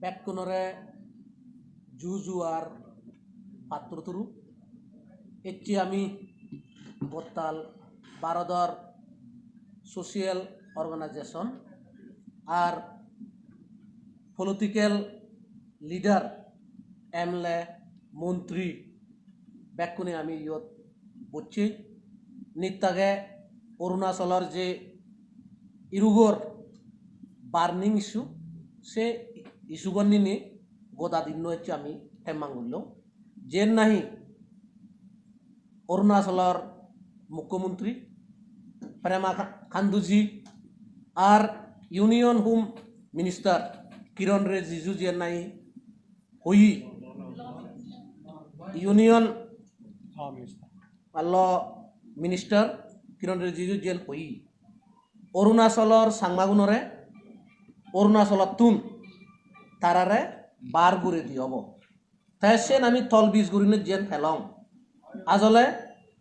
ব্যাকুণরে জুজুয়ার পাত্রতুরু এটি আমি বত্তাল ভারতর সোশিয়াল অর্গানাইজেশন আর পলিটিক্যাল লিডার এমএলএ মন্ত্রী ব্যাকুণে আমি ইয়ত বুঝছি নিত্যাগে অরুণাচলের যে ইরুগর বার্নিং ইস্যু সে ইস্যুগর নিয়ে গোদা দিন হচ্ছে আমি হেমাঙ্গুল যে নাহি অরুণাচলের মুখ্যমন্ত্রী প্রেমা খান্দুজি আর ইউনিয়ন হোম মিনিস্টার কিরণ রিজিজু যে নাই হই ইউনিয়ন ল মিনিস্টার কিরণ রিজিজু জেল হই অরুণাচলের সাংমাগুনরে অরুণাচলত তুন তারারে বার গুড়ে দি হব তাই সেন আমি তল বিশ গুড়িনে জেন ফেলং আজলে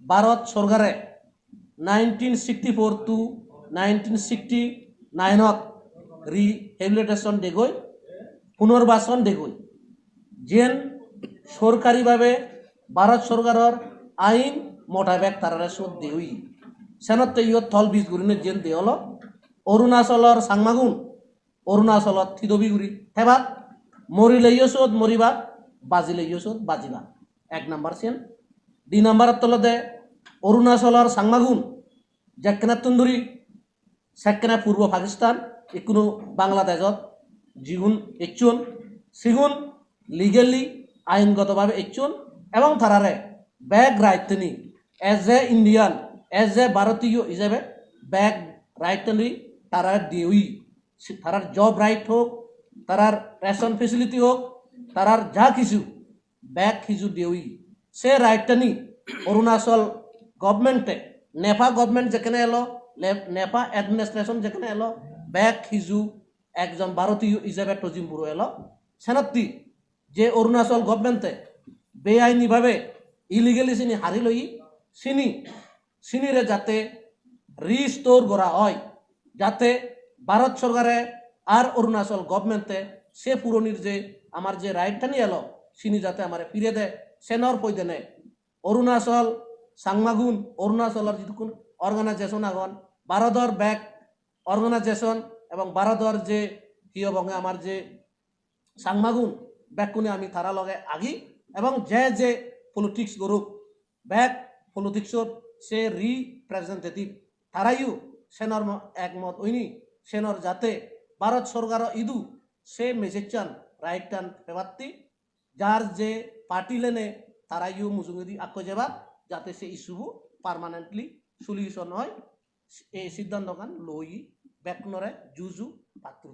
ভারত সরকারে 1964 to 1969 রিহেবিলিটেশন দেগই পুনর্বাসন দেগই যেন সরকারিভাবে ভারত সরকারের আইন মোতাবেক তারা শোধ দেই সেনতে ইয়ত থল বিশ গুড়িনে জেন দে হল অরুণাচলের সাংমাগুন অরুণাচলত থিদবিগুড়ি হেবা মরিলে ইয়সোদ মরিবা বাজিলে ইয়সোদ বাজিবা 1 নম্বর সেন 2 নম্বর তলদে অরুণাচলের সাংমাগুন যেখানে তুন্দুরি সেখানে পূর্ব পাকিস্তান একুনো বাংলাদেশত জিগুন এচুন সিগুন লিগেলি আইনগতভাবে এচুন এবং তারারে ব্যাগ রাইটনি as a Indian as a ভারতীয় হিসেবে ব্যাগ রাইটনি তারা দিউই তারার জব রাইট হোক তারার রেশন ফেসিলিটি হোক তারার যা কিছু ব্যাগ কিছু দিউই সে রাইটনি অরুণাচল গভর্নমেন্টে নেপা গভর্নমেন্ট যেখানে এলো নেপা অ্যাডমিনিস্ট্রেশন যেখানে এলো ব্যাগ হিজু একজন ভারতীয় হিসেবে টজিমপুর এলো সেনাত্তি যে অরুণাচল গভর্নমেন্টে বেআইনিভাবে ইলিগেলি চিনি হারি লই চিনিরে যাতে রিস্টোর করা হয় যাতে ভারত সরকারে আর অরুণাচল গভর্নমেন্টে সে পুরনির যে আমার যে রাইটটা নিয়ে এলো চিনি যাতে আমার ফিরে দেয় সেনর পয়দে নেয় অরুণাচল সাংমাগুন অরুণাচলের যিখন অর্গানাইজেশন আগন ভারতর ব্যাক অর্গানাইজেশন এবং ভারতর যে কি বঙ্গে আমার যে সাংমাগুন ব্যাকুনে আমি তারা লগে আগি এবং যে পলিটিক্স গ্রুপ ব্যাক পলিটিক্সত সে রিপ্রেজেন্টেটিভ তারাইও সেনর একমত হইনি সেনর যাতে ভারত সরকার ইদু সে মেসেজান রাইট টান পেবাত্তি যার যে পার্টি লেনে তারাইও মুজুঙ্গি আক্ষ যাবা যাতে সে ইস্যু পার্মানেন্টলি সলিউশন হয় এই সিদ্ধান্ত লই ব্যাকনরে জুজু পাত্র